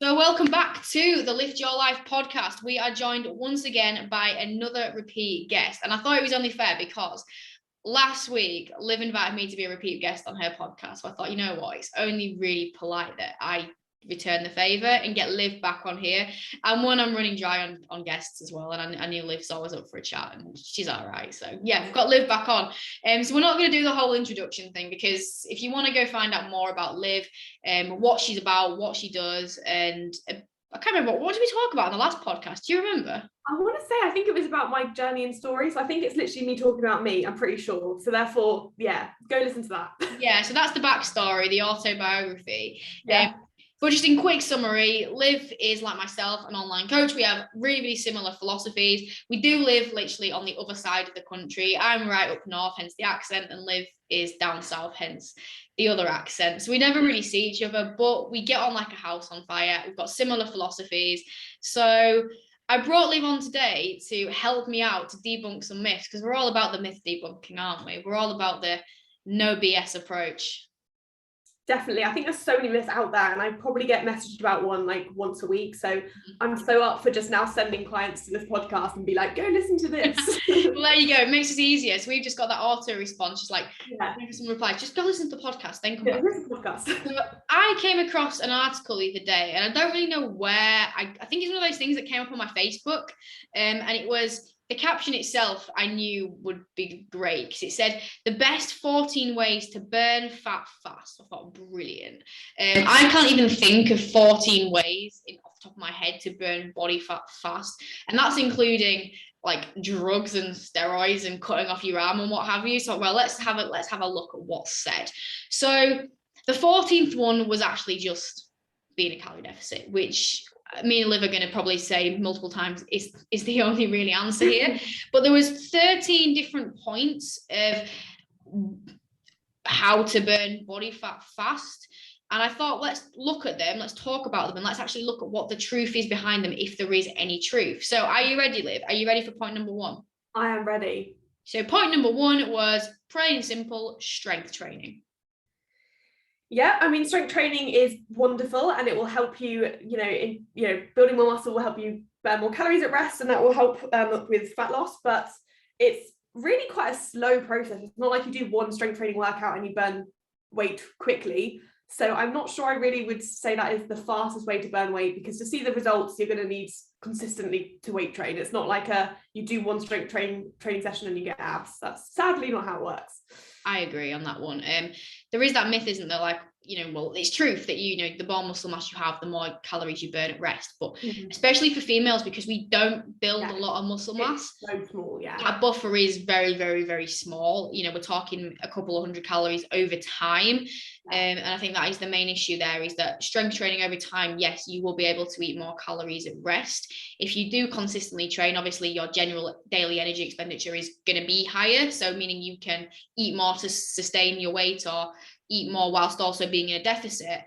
So welcome back to the Lift Your Life podcast. We are joined once again by another repeat guest. And I thought it was only fair because last week, Liv invited me to be a repeat guest on her podcast. So I thought, you know what, it's only really polite that I return the favour and get Liv back on here. And one, I'm running dry on guests as well. And I knew Liv's always up for a chat and she's all right. So yeah, we've got Liv back on. So we're not going to do the whole introduction thing, because if you want to go find out more about Liv, what she's about, what she does, and I can't remember, what did we talk about in the last podcast? Do you remember? I want to say, I think it was about my journey and story. So I think it's literally me talking about me, I'm pretty sure. So therefore, yeah, go listen to that. Yeah, so that's the backstory, the autobiography. Yeah. But just in quick summary, Liv is, like myself, an online coach. We have really, really similar philosophies. We do live literally on the other side of the country. I'm right up north, hence the accent, and Liv is down south, hence the other accent. So we never really see each other, but we get on like a house on fire. We've got similar philosophies. So I brought Liv on today to help me out to debunk some myths, because we're all about the myth debunking, aren't we? We're all about the no BS approach. Definitely. I think there's so many myths out there, and I probably get messaged about one like once a week. So I'm so up for just now sending clients to this podcast and be like, go listen to this. Well, there you go. It makes it easier. So we've just got that auto response. Just like, some replies, just go listen to the podcast, then come back. Listen to the podcast. So I came across an article the other day, and I don't really know where. I think it's one of those things that came up on my Facebook, and it was, the caption itself I knew would be great, because it said the best 14 ways to burn fat fast. I thought, brilliant. I can't even think of 14 ways off the top of my head to burn body fat fast, and that's including like drugs and steroids and cutting off your arm and what have you. So well, let's have a look at what's said. So the 14th one was actually just being a calorie deficit, which me and Liv are going to probably say multiple times is the only really answer here. But there was 13 different points of how to burn body fat fast. And I thought, let's look at them, let's talk about them, and let's actually look at what the truth is behind them, if there is any truth. So are you ready, Liv? Are you ready for point number one? I am ready. So point number one was plain and simple strength training. Yeah, I mean, strength training is wonderful, and it will help you, building more muscle will help you burn more calories at rest, and that will help with fat loss. But it's really quite a slow process. It's not like you do one strength training workout and you burn weight quickly. So I'm not sure I really would say that is the fastest way to burn weight, because to see the results, you're going to need consistently to weight train. It's not like you do one strength training session and you get abs. That's sadly not how it works. I agree on that one. There is that myth, isn't there? Like, well, it's truth that, the more muscle mass you have, the more calories you burn at rest. But especially for females, because we don't build a lot of muscle mass. It's so small, yeah. That buffer is very, very, very small. We're talking a couple of hundred calories over time. And I think that is the main issue there, is that strength training over time, yes, you will be able to eat more calories at rest. If you do consistently train, obviously your general daily energy expenditure is going to be higher. So meaning you can eat more to sustain your weight, or eat more whilst also being in a deficit.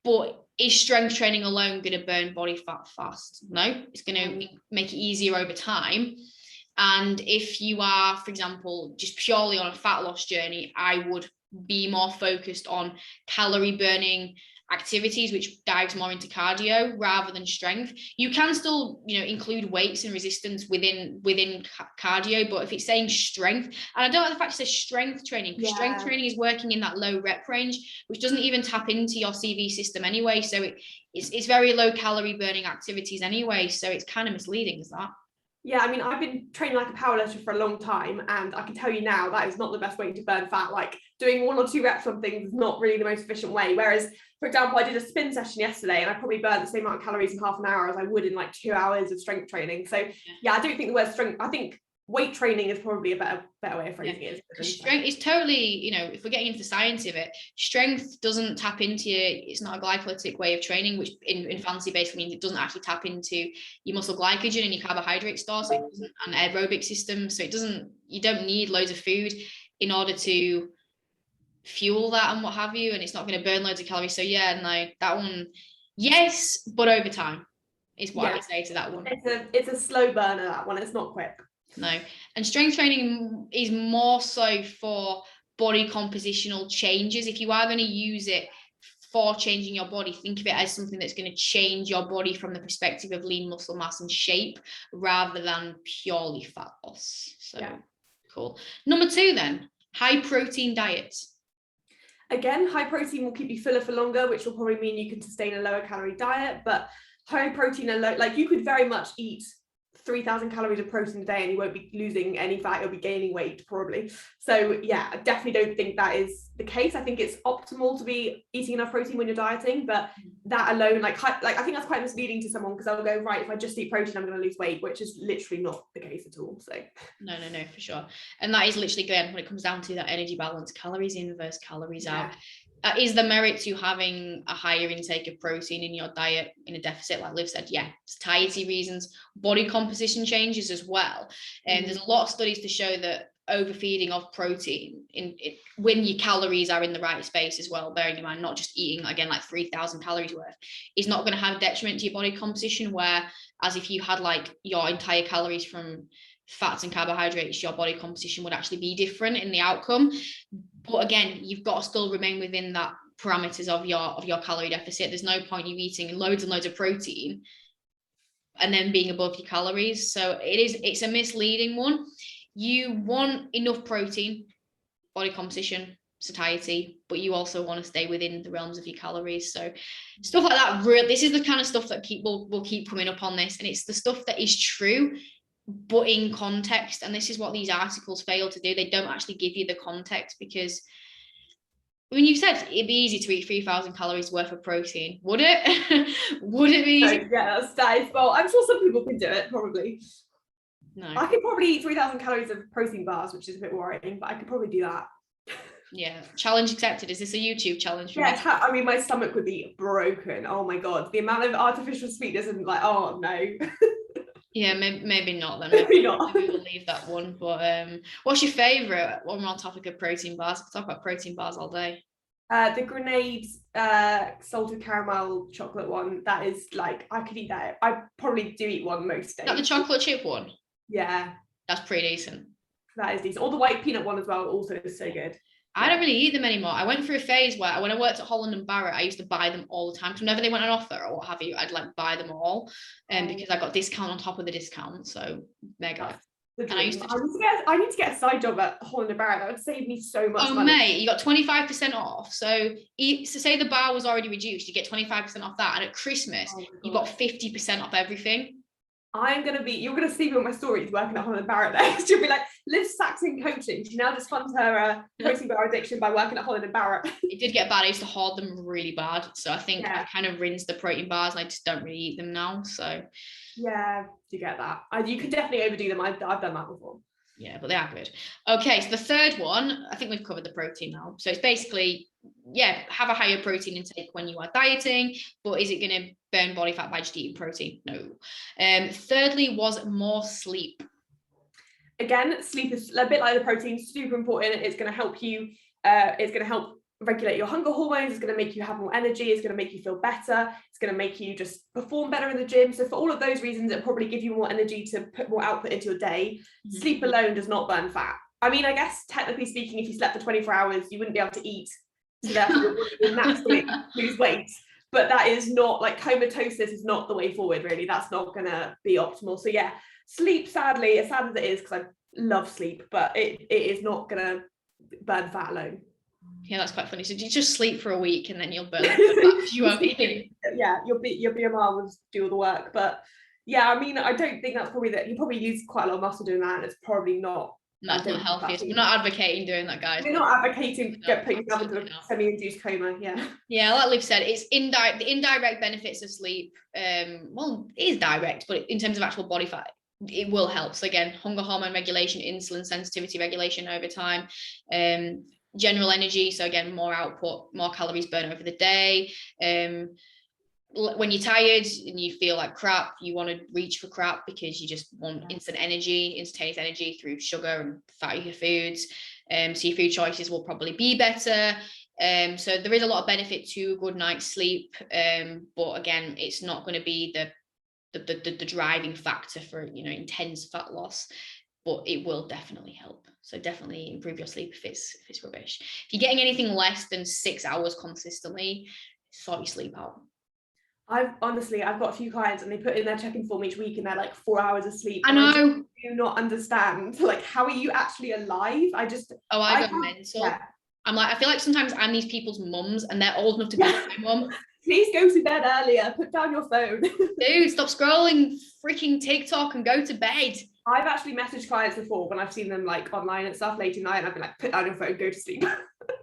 But is strength training alone going to burn body fat fast? No, it's going to make it easier over time. And if you are, for example, just purely on a fat loss journey, I would be more focused on calorie burning activities, which dives more into cardio rather than strength. You can still, include weights and resistance within cardio, but if it's saying strength, and I don't like the fact it says strength training, because strength training is working in that low rep range, which doesn't even tap into your CV system anyway. So it's very low calorie burning activities anyway. So it's kind of misleading, is that? Yeah, I mean, I've been training like a powerlifter for a long time, and I can tell you now that is not the best way to burn fat. Like, doing 1 or 2 reps on things is not really the most efficient way. Whereas, for example, I did a spin session yesterday, and I probably burned the same amount of calories in half an hour as I would in like 2 hours of strength training. So yeah, I don't think the word strength, I think weight training is probably a better way of phrasing it. Strength is totally, if we're getting into the science of it, strength doesn't tap into it's not a glycolytic way of training, which in fancy basically means it doesn't actually tap into your muscle glycogen and your carbohydrate store, so it doesn't, an aerobic system, so you don't need loads of food in order to fuel that and what have you, and it's not going to burn loads of calories. So yeah, no, that one, yes, but over time is what I would say to that one. It's a slow burner, that one. It's not quick. No. And strength training is more so for body compositional changes. If you are going to use it for changing your body, think of it as something that's going to change your body from the perspective of lean muscle mass and shape rather than purely fat loss. So cool. Number 2 then, high protein diets. Again, high protein will keep you fuller for longer, which will probably mean you can sustain a lower calorie diet, but high protein and low, like you could very much eat 3,000 calories of protein a day and you won't be losing any fat, you'll be gaining weight probably. So yeah, I definitely don't think that is the case. I think it's optimal to be eating enough protein when you're dieting, but that alone, like I think that's quite misleading to someone, because they'll go, right, if I just eat protein, I'm going to lose weight, which is literally not the case at all. So no, for sure. And that is literally, again, when it comes down to that energy balance, calories in versus calories out. Is the merit to having a higher intake of protein in your diet in a deficit, like Liv said? Yeah, satiety reasons, body composition changes as well. And there's a lot of studies to show that overfeeding of protein when your calories are in the right space as well, bearing in mind not just eating again like 3,000 calories worth, is not going to have detriment to your body composition, whereas if you had like your entire calories from fats and carbohydrates, your body composition would actually be different in the outcome. But again, you've got to still remain within that parameters of your calorie deficit. There's no point you eating loads and loads of protein and then being above your calories. So it's a misleading one. You want enough protein, body composition, satiety, but you also want to stay within the realms of your calories. So stuff like that, this is the kind of stuff that will keep coming up on this, and it's the stuff that is true but in context. And this is what these articles fail to do. They don't actually give you the context, because I mean, you said it'd be easy to eat 3,000 calories worth of protein. Would it? Would it be easy? Yeah, that is, well, I'm sure some people can do it, probably. No, I could probably eat 3,000 calories of protein bars, which is a bit worrying, but I could probably do that. Yeah, challenge accepted. Is this a YouTube challenge for me? I mean, my stomach would be broken. Oh my god, the amount of artificial sweetness and like, oh no. Yeah, maybe not then. Maybe not. Maybe we'll leave that one. But what's your favourite? One more topic of protein bars. I could talk about protein bars all day. The Grenade salted caramel chocolate one. That is like, I could eat that. I probably do eat one most days. Is that the chocolate chip one? Yeah. That's pretty decent. That is decent. Or the white peanut one as well also is so good. I don't really eat them anymore. I went through a phase where when I worked at Holland and Barrett, I used to buy them all the time. So whenever they went on offer or what have you, I'd like buy them all, because I got discount on top of the discount. So mega. And I need to get a side job at Holland and Barrett. That would save me so much money. Mate, you got 25% off. So say the bar was already reduced, you get 25% off that. And at Christmas, you got 50% off everything. You're gonna see me on my stories working at Holland and Barrett there. She'll be like, Liv Saxon coaching. She now just funds her protein bar addiction by working at Holland and Barrett. It did get bad. I used to hoard them really bad. So I think I kind of rinsed the protein bars and I just don't really eat them now. So yeah, you get that. You can definitely overdo them. I've done that before. Yeah, but they are good. Okay, so the third one, I think we've covered the protein now. So it's basically, have a higher protein intake when you are dieting, but is it going to burn body fat by just eating protein? No. Thirdly was more sleep. Again, sleep is a bit like the protein, super important. It's going to help you, it's going to help regulate your hunger hormones. It's going to make you have more energy. It's going to make you feel better. It's going to make you just perform better in the gym. So for all of those reasons, it'll probably give you more energy to put more output into your day. Mm-hmm. Sleep alone does not burn fat. I mean, I guess technically speaking, if you slept for 24 hours, you wouldn't be able to eat. So therefore you wouldn't naturally lose weight. But that is not, like, comatosis is not the way forward, really. That's not going to be optimal. So yeah, sleep, sadly, as sad as it is, because I love sleep, but it is not going to burn fat alone. Yeah, that's quite funny. So you just sleep for a week and then you'll burn fat. You won't eat. Yeah, your BMR will do all the work. But yeah, I mean, I don't think that's probably that. You probably use quite a lot of muscle doing that, and it's probably not. That's not healthy. We're not advocating doing that, guys. We're not advocating putting yourself into a semi-induced coma. Yeah. Yeah, like Liv said, it's indirect. The indirect benefits of sleep. Well, it is direct, but in terms of actual body fat, it will help. So again, hunger hormone regulation, insulin sensitivity regulation over time. General energy, so again, more output, more calories burned over the day. When you're tired and you feel like crap, you want to reach for crap because you just want instantaneous energy through sugar and fatty foods. So your food choices will probably be better. So there is a lot of benefit to a good night's sleep, but again, it's not going to be the driving factor for intense fat loss. But it will definitely help. So definitely improve your sleep if it's rubbish. If you're getting anything less than 6 hours consistently, sort your sleep out. I've got a few clients and they put in their check-in form each week and they're like 4 hours of sleep. I know. I do not understand, like, how are you actually alive? I go mental. Yeah. I'm like, I feel like sometimes I'm these people's mums and they're old enough to be my mum. Please go to bed earlier, put down your phone. Dude, stop scrolling freaking TikTok and go to bed. I've actually messaged clients before when I've seen them like online and stuff late at night, and I've been like, put down your phone, go to sleep.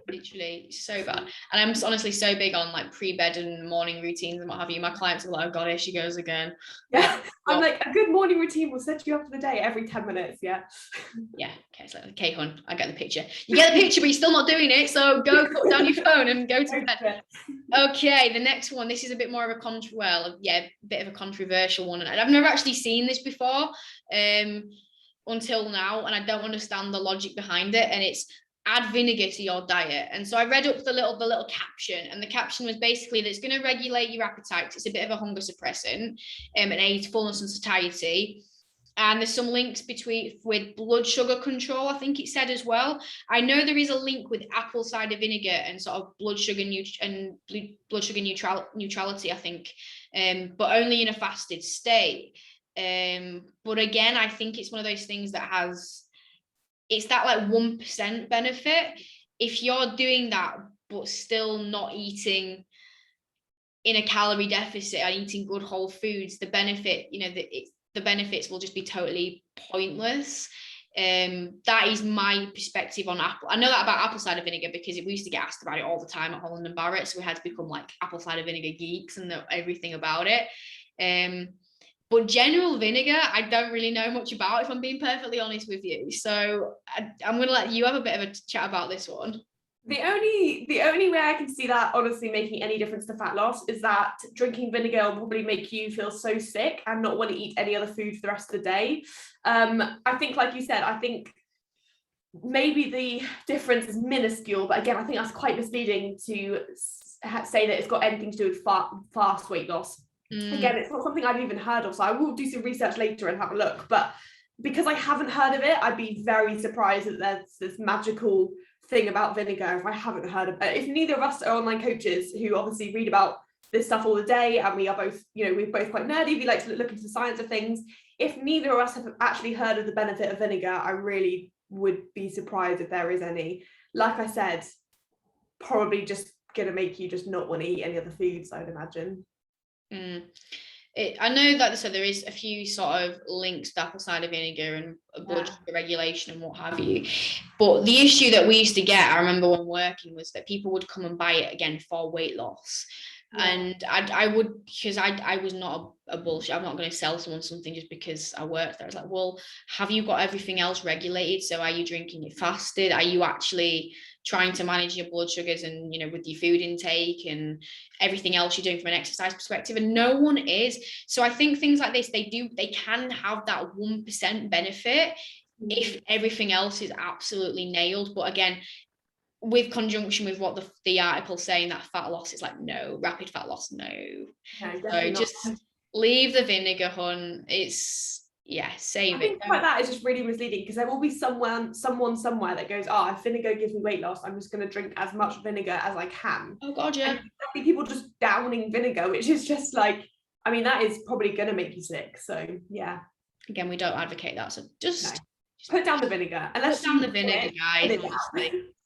Literally so bad. And I'm honestly so big on like pre-bed and morning routines and what have you. My clients are like, oh god, here she goes again. Yeah. I'm like, a good morning routine will set you up for the day every 10 minutes. Yeah. Okay, it's like, okay, hun, I get the picture. You get the picture, but you're still not doing it, so go put down your phone and go to bed. Okay, the next one, this is a bit more of a bit of a controversial one, and I've never actually seen this before until now, and I don't understand the logic behind it, and it's add vinegar to your diet. And so I read up the little caption, and the caption was basically that it's going to regulate your appetite. It's a bit of a hunger suppressant and aids fullness and satiety. And there's some links with blood sugar control, I think it said as well. I know there is a link with apple cider vinegar and sort of blood sugar neutrality, I think, but only in a fasted state. But again, I think it's one of those things that it's that like 1% benefit. If you're doing that but still not eating in a calorie deficit and eating good whole foods, the benefits will just be totally pointless. That is my perspective on apple. I know that about apple cider vinegar because we used to get asked about it all the time at Holland and Barrett, so we had to become like apple cider vinegar geeks and know everything about it. But general vinegar, I don't really know much about, if I'm being perfectly honest with you. So I'm going to let you have a bit of a chat about this one. The only way I can see that honestly making any difference to fat loss is that drinking vinegar will probably make you feel so sick and not want to eat any other food for the rest of the day. I think, like you said, I think maybe the difference is minuscule, but again, I think that's quite misleading to say that it's got anything to do with fast weight loss. Again, it's not something I've even heard of, so I will do some research later and have a look, but because I haven't heard of it, I'd be very surprised that there's this magical thing about vinegar if I haven't heard of it. If neither of us are online coaches who obviously read about this stuff all the day, and we are both, we're both quite nerdy, we like to look into the science of things, if neither of us have actually heard of the benefit of vinegar, I really would be surprised if there is any. Like I said, probably just gonna make you just not want to eat any other foods, I'd imagine. I know that there is a few sort of links to apple cider vinegar and blood sugar regulation and what have you, but the issue that we used to get, I remember when working, was that people would come and buy it again for weight loss. And I would, because I was not a bullshit, I'm not going to sell someone something just because I worked there. I was like, well, have you got everything else regulated? So are you drinking it fasted? Are you actually trying to manage your blood sugars and, with your food intake and everything else you're doing from an exercise perspective? And no one is. So I think things like this, they can have that 1% benefit if everything else is absolutely nailed. But again, with conjunction with what the article saying, that fat loss is like, no, rapid fat loss, no. So just leave the vinegar, hun. It's, save it. I think like that is just really misleading, because there will be someone somewhere that goes, if vinegar gives me weight loss, I'm just going to drink as much vinegar as I can. Oh god, yeah. And people just downing vinegar, which is just like, that is probably going to make you sick. So yeah, again, we don't advocate that, so just put down the vinegar. Unless put down the vinegar, guys.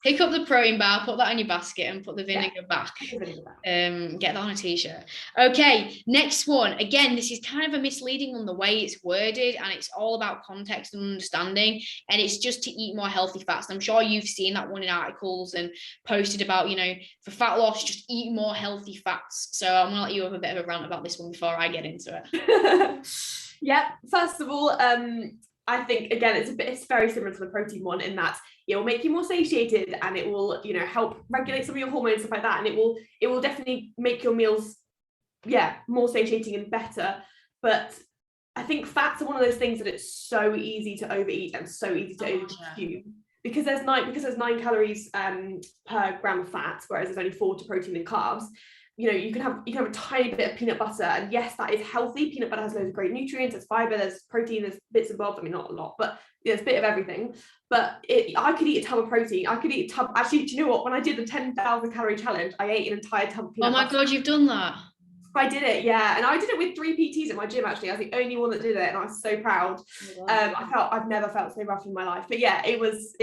Pick up the protein bar, put that in your basket, and put the vinegar back. Get that on a t-shirt. Okay, next one. Again, this is kind of a misleading one, the way it's worded, and it's all about context and understanding, and it's just to eat more healthy fats. And I'm sure you've seen that one in articles and posted about, for fat loss, just eat more healthy fats. So I'm gonna let you have a bit of a rant about this one before I get into it. Yeah, first of all, I think, again, it's very similar to the protein one, in that it will make you more satiated, and it will, help regulate some of your hormones, stuff like that. And it will definitely make your meals, more satiating and better. But I think fats are one of those things that it's so easy to overeat and so easy to overconsume, because there's 9 calories per gram of fat, whereas there's only 4 to protein and carbs. you can have a tiny bit of peanut butter, and yes, that is healthy. Peanut butter has loads of great nutrients, there's fiber, there's protein, there's bits and bobs. I mean, not a lot, but there's a bit of everything. But I could eat a tub of protein. I could eat a tub. Actually, do you know what? When I did the 10,000 calorie challenge, I ate an entire tub of peanut butter. Oh my God, you've done that? I did it, yeah, and I did it with 3 PTs at my gym. Actually, I was the only one that did it, and I was so proud. I've never felt so rough in my life. But yeah, it was.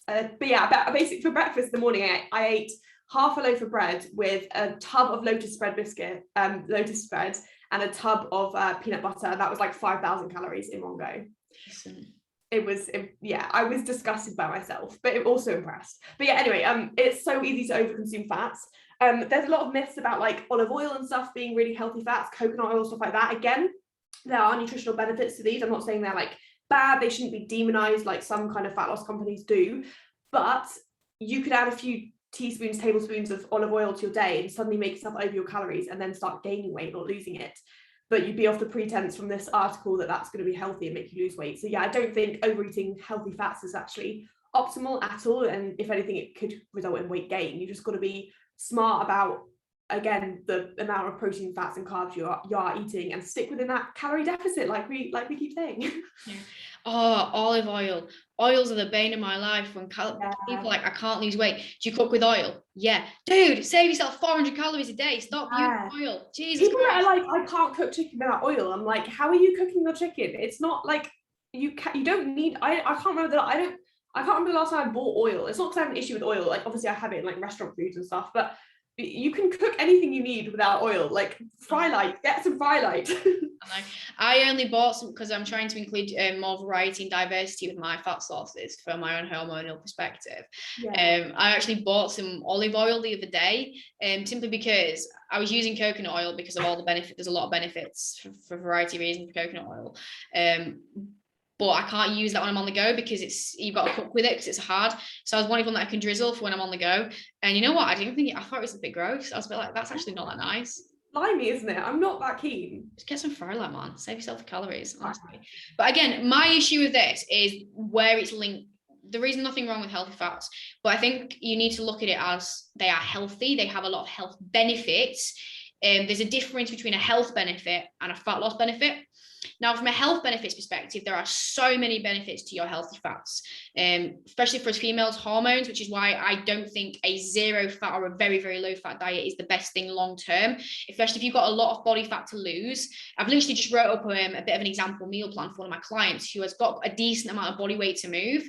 But yeah, basically for breakfast in the morning, I ate half a loaf of bread with a tub of lotus spread and a tub of peanut butter. That was like 5,000 calories in one go. I was disgusted by myself, but also impressed. But yeah, anyway, it's so easy to overconsume fats. There's a lot of myths about like olive oil and stuff being really healthy fats, coconut oil, stuff like that. Again, there are nutritional benefits to these. I'm not saying they're like bad, they shouldn't be demonized like some kind of fat loss companies do, but you could add a few tablespoons of olive oil to your day and suddenly make yourself over your calories and then start gaining weight, not losing it. But you'd be off the pretense from this article that that's going to be healthy and make you lose weight. So yeah, I don't think overeating healthy fats is actually optimal at all. And if anything, it could result in weight gain. You just got to be smart about, again, the amount of protein, fats and carbs you are eating, and stick within that calorie deficit like we keep saying. Yeah. Oh, olive oil. Oils are the bane of my life. When people are like, I can't lose weight. Do you cook with oil? Yeah. Dude, save yourself 400 calories a day. Stop using oil. Jesus People Christ. are like, I can't cook chicken without oil. I'm like, how are you cooking your chicken? It's not like you don't need. I can't remember that. I can't remember the last time I bought oil. It's not because I have an issue with oil. Like obviously I have it in like restaurant foods and stuff, but you can cook anything you need without oil. Like fry light, get some fry light. I only bought some because I'm trying to include more variety and diversity with my fat sources for my own hormonal perspective. I actually bought some olive oil the other day, simply because I was using coconut oil because of all the benefits. There's a lot of benefits for a variety of reasons for coconut oil. But I can't use that when I'm on the go because you've got to cook with it because it's hard. So I was wanting one that I can drizzle for when I'm on the go. And you know what? I thought it was a bit gross. I was a bit like, that's actually not that nice. Slimy, isn't it? I'm not that keen. Just get some fry light, man. Save yourself the calories, honestly. But again, my issue with this is where it's linked. There is nothing wrong with healthy fats, but I think you need to look at it as they are healthy. They have a lot of health benefits. There's a difference between a health benefit and a fat loss benefit. Now, from a health benefits perspective, there are so many benefits to your healthy fats, especially for us females, hormones, which is why I don't think a zero fat or a very, very low fat diet is the best thing long term, especially if you've got a lot of body fat to lose. I've literally just wrote up a bit of an example meal plan for one of my clients who has got a decent amount of body weight to move,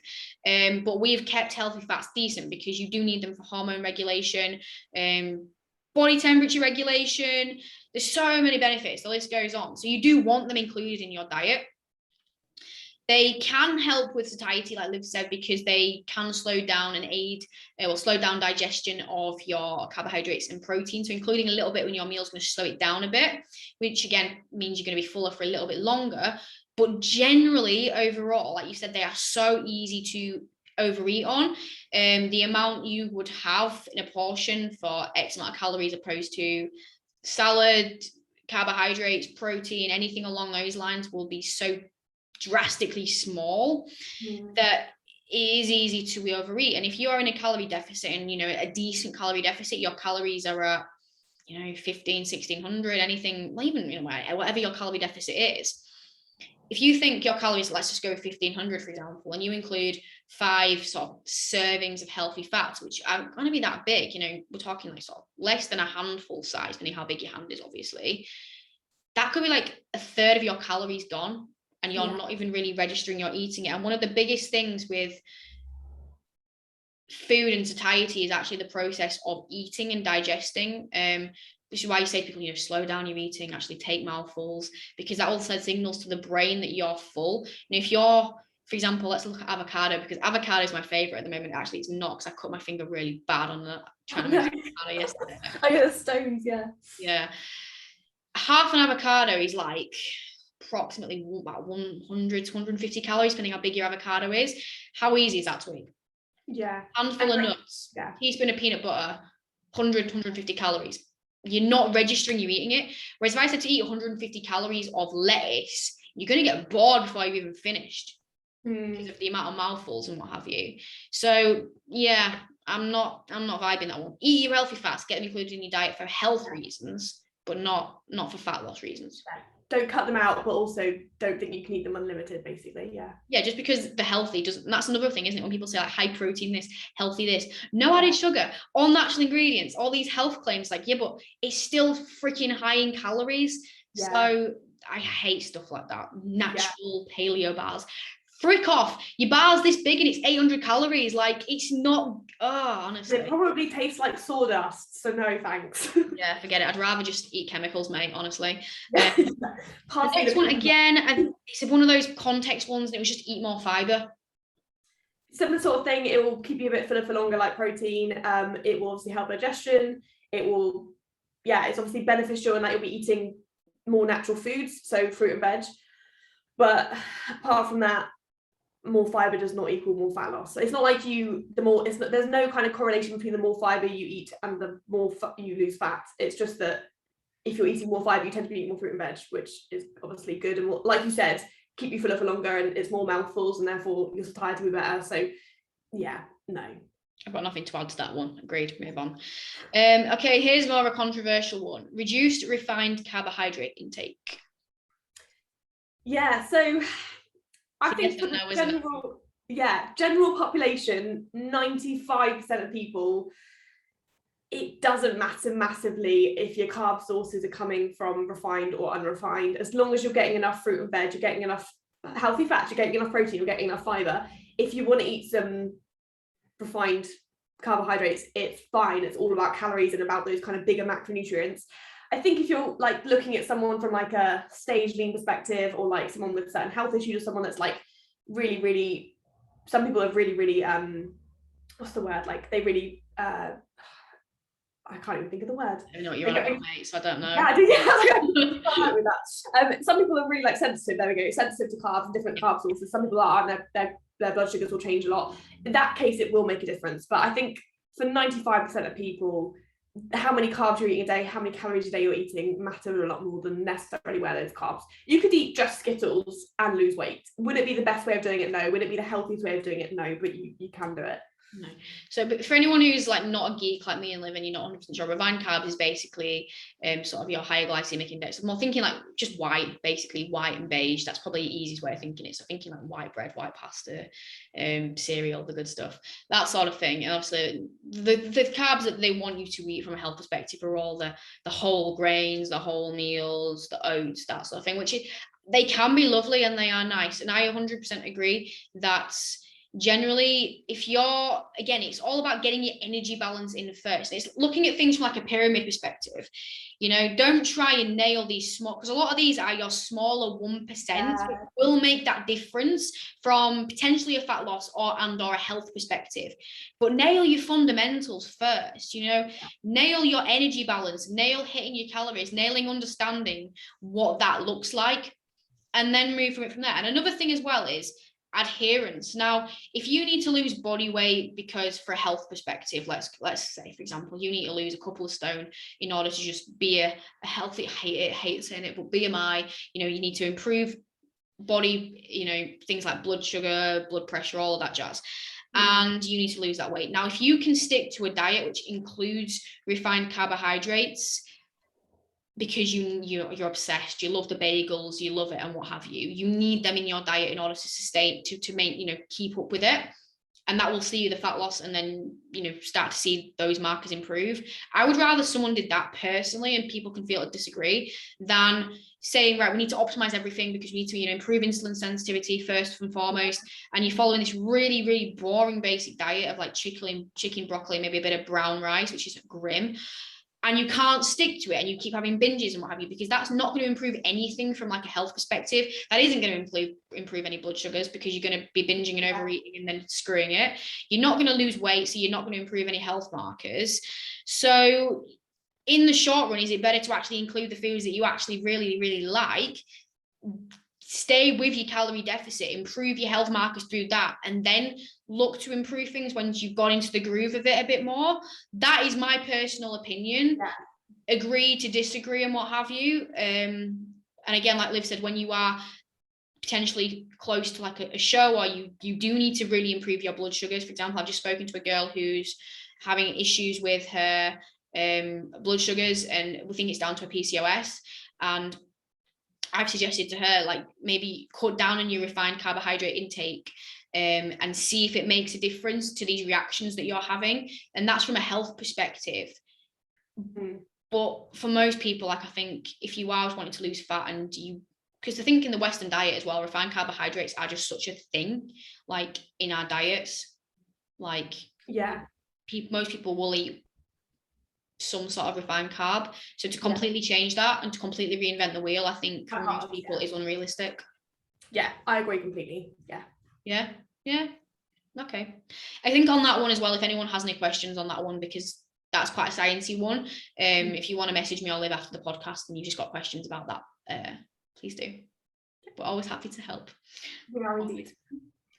but we've kept healthy fats decent because you do need them for hormone regulation, body temperature regulation. There's so many benefits, the list goes on. So you do want them included in your diet. They can help with satiety, like Liv said, because they can slow down and slow down digestion of your carbohydrates and protein. So including a little bit when your meal is going to slow it down a bit, which again means you're going to be fuller for a little bit longer. But generally, overall, like you said, they are so easy to overeat on. The amount you would have in a portion for X amount of calories opposed to salad, carbohydrates, protein, anything along those lines will be so drastically small that it is easy to overeat. And if you are in a calorie deficit and a decent calorie deficit, your calories are at 1500, 1600, anything, even whatever your calorie deficit is. If you think your calories, let's just go with 1500 for example, and you include 5 sort of servings of healthy fats, which aren't going to be that big, we're talking like sort of less than a handful size, depending how big your hand is, obviously, that could be like a third of your calories gone, and you're not even really registering you're eating it. And one of the biggest things with food and satiety is actually the process of eating and digesting. Which is why you say to people, slow down your eating, actually take mouthfuls, because that also signals to the brain that you're full. And if you're, for example, let's look at avocado, because avocado is my favorite at the moment. Actually, it's not, because I cut my finger really bad on that trying to make avocado yesterday. I get the stones, yeah. Half an avocado is like approximately about 100 to 150 calories, depending how big your avocado is. How easy is that to eat? Handful of nuts, teaspoon of peanut butter, 100 to 150 calories. You're not registering you eating it. Whereas if I said to eat 150 calories of lettuce, you're going to get bored before you've even finished because of the amount of mouthfuls and what have you. So yeah, I'm not vibing that one. Eat your healthy fats, get them included in your diet for health reasons, but not for fat loss reasons. Don't cut them out, but also don't think you can eat them unlimited, basically. Yeah, just because the healthy doesn't, that's another thing, isn't it? When people say like high protein this, healthy this, no added sugar, all natural ingredients, all these health claims, like, yeah, but it's still freaking high in calories. So I hate stuff like that. Natural paleo bars. Frick off. Your bar's this big and it's 800 calories. Like, it's not, honestly. It probably tastes like sawdust, so no thanks. Yeah, forget it. I'd rather just eat chemicals, mate, honestly. The next one, again, it's one of those context ones, and it was just eat more fiber. Similar sort of thing. It will keep you a bit fuller for longer, like protein. It will obviously help digestion. It will, it's obviously beneficial in that you'll be eating more natural foods, so fruit and veg. But apart from that, more fiber does not equal more fat loss. So it's not like there's no kind of correlation between the more fiber you eat and the more you lose fat. It's just that if you're eating more fiber, you tend to be eating more fruit and veg, which is obviously good and more, like you said, keep you fuller for longer, and it's more mouthfuls, and therefore your satiety will be better. So no. I've got nothing to add to that one. Agreed. Move on. Okay, here's more of a controversial one. Reduced refined carbohydrate intake. So I think for the general population, 95% of people, it doesn't matter massively if your carb sources are coming from refined or unrefined, as long as you're getting enough fruit and veg, you're getting enough healthy fats, you're getting enough protein, you're getting enough fiber. If you want to eat some refined carbohydrates, it's fine. It's all about calories and about those kind of bigger macronutrients. I think if you're like looking at someone from like a stage lean perspective, or like someone with certain health issues, or someone that's like really, really, some people are really, really, what's the word? Like they really, I can't even think of the word. I know what you're on about, mate, so I don't know. I do. With that. Some people are really like sensitive. There we go. Sensitive to carbs and different carb sources. Some people are, and their blood sugars will change a lot. In that case, it will make a difference. But I think for 95% of people, how many carbs you're eating a day, how many calories a day you're eating matter a lot more than necessarily where those carbs. You could eat just Skittles and lose weight. Would it be the best way of doing it? No. Would it be the healthiest way of doing it? No. But you can do it. No. So, but for anyone who's like not a geek like me and Liv, and you're not 100% sure, refined carbs is basically sort of your higher glycemic index. I'm more thinking like just white, basically white and beige. That's probably the easiest way of thinking it. So thinking like white bread, white pasta, cereal, the good stuff, that sort of thing. And obviously the carbs that they want you to eat from a health perspective are all the whole grains, the whole meals, the oats, that sort of thing, which they can be lovely and they are nice. And I 100% agree that generally, if you're, again, it's all about getting your energy balance in first. It's looking at things from like a pyramid perspective. Don't try and nail these small, because a lot of these are your smaller 1%, will make that difference from potentially a fat loss or a health perspective. But nail your fundamentals first, nail your energy balance, nail hitting your calories, nailing understanding what that looks like, and then move from there. And another thing as well is adherence. Now, if you need to lose body weight because for a health perspective, let's say, for example, you need to lose a couple of stone in order to just be a healthy, I hate saying it, but BMI, you need to improve body, things like blood sugar, blood pressure, all of that jazz. And you need to lose that weight. Now, if you can stick to a diet which includes refined carbohydrates, because you're obsessed, you love the bagels, you love it and what have you, you need them in your diet in order to sustain, to make, keep up with it. And that will see you the fat loss, and then, start to see those markers improve. I would rather someone did that personally, and people can feel to disagree, than saying, right, we need to optimize everything because we need to, improve insulin sensitivity first and foremost. And you're following this really, really boring basic diet of like chicken, broccoli, maybe a bit of brown rice, which is grim. And you can't stick to it, and you keep having binges and what have you, because that's not going to improve anything from like a health perspective. That isn't going to improve any blood sugars, because you're going to be binging and overeating and then screwing it. You're not going to lose weight, so you're not going to improve any health markers. So in the short run, is it better to actually include the foods that you actually really, really like, stay with your calorie deficit, improve your health markers through that, and then look to improve things once you've got into the groove of it a bit more? That is my personal opinion. Agree to disagree and what have you. And again, like Liv said, when you are potentially close to like a show, or you do need to really improve your blood sugars. For example, I've just spoken to a girl who's having issues with her blood sugars, and we think it's down to a PCOS. And I've suggested to her, like, maybe cut down on your refined carbohydrate intake, and see if it makes a difference to these reactions that you're having. And that's from a health perspective. But for most people, like, I think if you are wanting to lose fat, and because I think in the Western diet as well, refined carbohydrates are just such a thing, like, in our diets. Like, most people will eat some sort of refined carb. So to completely change that and to completely reinvent the wheel, I think for most people is unrealistic. Yeah, I agree completely. Yeah. Okay. I think on that one as well, if anyone has any questions on that one, because that's quite a sciencey one, if you want to message me or Liv after the podcast and you've just got questions about that, please do. We're always happy to help. We are indeed.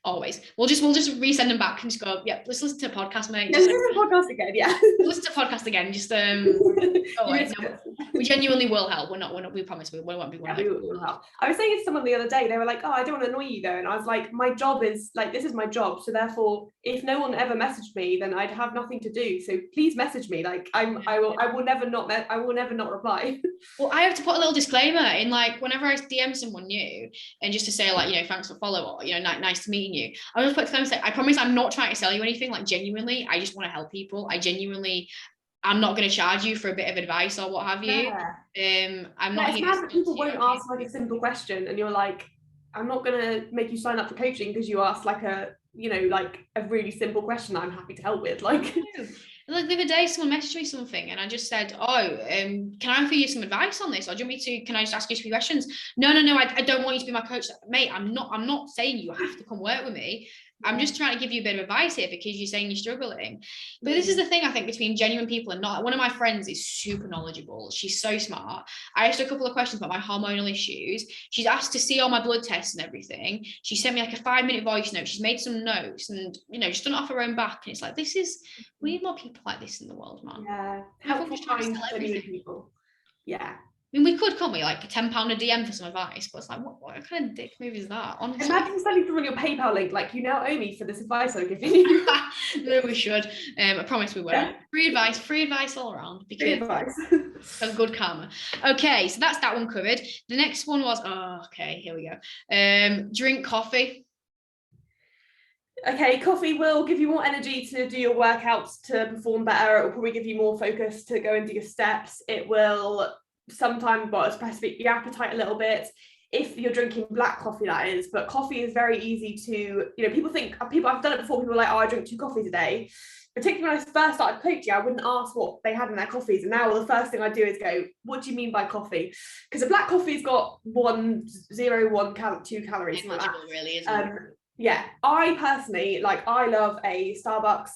Always. We'll just resend them back and just go, yeah, let's listen to a podcast, mate. Listen to the podcast again, yeah. Listen to a podcast again. Just we genuinely will help. We promise we won't be one. We will help. I was saying to someone the other day, they were like, oh, I don't want to annoy you though. And I was like, my job is like, this is my job. So therefore, if no one ever messaged me, then I'd have nothing to do. So please message me. Like I will never not reply. Well, I have to put a little disclaimer in, like, whenever I DM someone new, and just to say, like, thanks for follow, or, nice to meeting you. I just put to them, say, I promise I'm not trying to sell you anything. Like, genuinely, I just want to help people. I'm not going to charge you for a bit of advice or what have you. I'm not here. It's mad that people won't ask like a simple question, and you're like, I'm not going to make you sign up for coaching because you asked like a really simple question that I'm happy to help with. Like the other day, someone messaged me something, and I just said, can I offer you some advice on this, or do you want me to? Can I just ask you a few questions? No, I don't want you to be my coach, mate. I'm not saying you have to come work with me. I'm just trying to give you a bit of advice here because you're saying you're struggling. But this is the thing, I think, between genuine people and not. One of my friends is super knowledgeable. She's so smart. I asked her a couple of questions about my hormonal issues. She's asked to see all my blood tests and everything. She sent me like a 5-minute voice note. She's made some notes and, just done it off her own back. And it's like, we need more people like this in the world, man. Yeah. Helpful, kind, genuine people. Yeah. I mean, we could, can't we? Like £10 a DM for some advice, but it's like, what kind of dick move is that? Honestly. Imagine sending someone your PayPal link, like, you now owe me for this advice I'm giving you. No, we should. I promise we will. Yeah. Free advice all around. Because good karma. Okay, so that's that one covered. The next one was, here we go. Drink coffee. Okay, coffee will give you more energy to do your workouts, to perform better. It will probably give you more focus to go and do your steps. It will sometimes suppress your appetite a little bit if you're drinking black coffee, that is. But coffee is very easy to, I've done it before. People are like, I drink 2 coffees a day. Particularly when I first started coaching, I wouldn't ask what they had in their coffees, and now the first thing I do is go, what do you mean by coffee? Because a black coffee's got 2 calories. Like that. Really, isn't it? Yeah, I personally, I love a Starbucks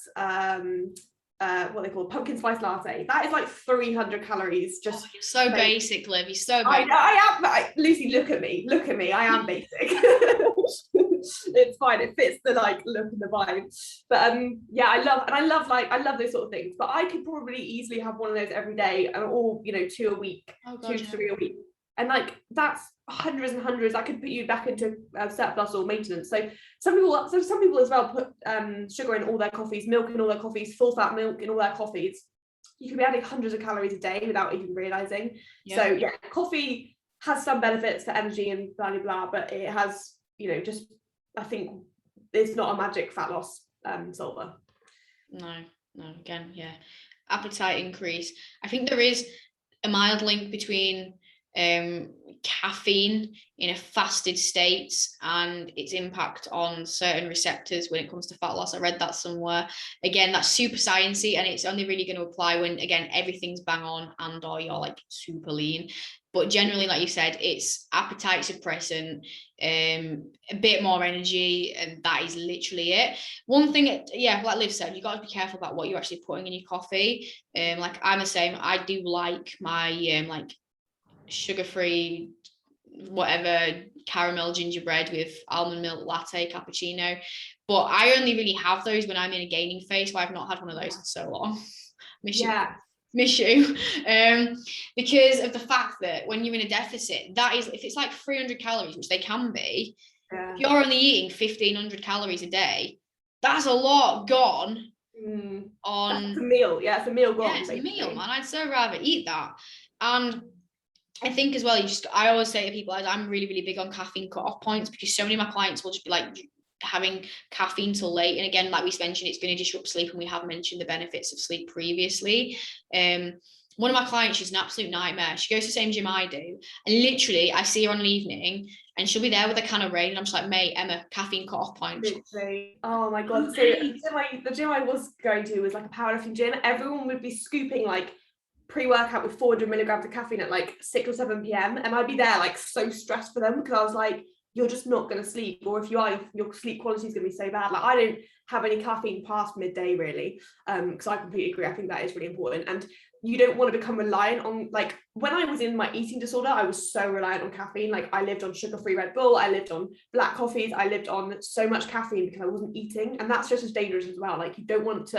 what they call pumpkin spice latte. That is like 300 calories. Just you're so basic, Liv. You're so basic. I am. Lucy, look at me. I am basic. It's fine. It fits the look and the vibe. But I love those sort of things. But I could probably easily have one of those every day, or 2 a week, 2 to 3 a week, and that's hundreds and hundreds. I could put you back into surplus or maintenance. So some people as well put sugar in all their coffees, milk in all their coffees, full fat milk in all their coffees. You could be adding hundreds of calories a day without even realizing. Yeah. So yeah, coffee has some benefits for energy and blah blah blah, but it has I think it's not a magic fat loss solver. No, again, yeah, appetite increase. I think there is a mild link between caffeine in a fasted state and its impact on certain receptors when it comes to fat loss. I read that somewhere. Again, that's super sciencey, and it's only really going to apply when, again, everything's bang on and or you're super lean. But generally, like you said, it's appetite suppressant, a bit more energy, and that is literally it. One thing, like Liv said, you got to be careful about what you're actually putting in your coffee. I'm the same. I do like my sugar-free whatever caramel gingerbread with almond milk latte cappuccino, but I only really have those when I'm in a gaining phase, so I've not had one of those in so long. miss you. Because of the fact that when you're in a deficit, that is, if it's like 300 calories, which they can be, if you're only eating 1,500 calories a day, that's a lot gone on. That's a meal. Yeah, it's a meal gone. Yeah, it's a meal, man. I'd so rather eat that. And I think as well, I always say to people, I'm really, really big on caffeine cut-off points, because so many of my clients will just be like having caffeine till late. And again, like we mentioned, it's going to disrupt sleep, and we have mentioned the benefits of sleep previously. One of my clients, she's an absolute nightmare. She goes to the same gym I do, and literally I see her on an evening and she'll be there with a can of rain, and I'm just like, mate, Emma, caffeine cut off point. Oh my god. So the gym I was going to was like a powerlifting gym. Everyone would be scooping like pre-workout with 400 milligrams of caffeine at like 6 or 7 p.m. and I'd be there like so stressed for them, because I was like, you're just not going to sleep, or if you are, your sleep quality is going to be so bad. Like, I don't have any caffeine past midday really, because I completely agree. I think that is really important, and you don't want to become reliant on, like, when I was in my eating disorder, I was so reliant on caffeine. Like, I lived on sugar-free Red Bull, I lived on black coffees, I lived on so much caffeine because I wasn't eating, and that's just as dangerous as well. Like, you don't want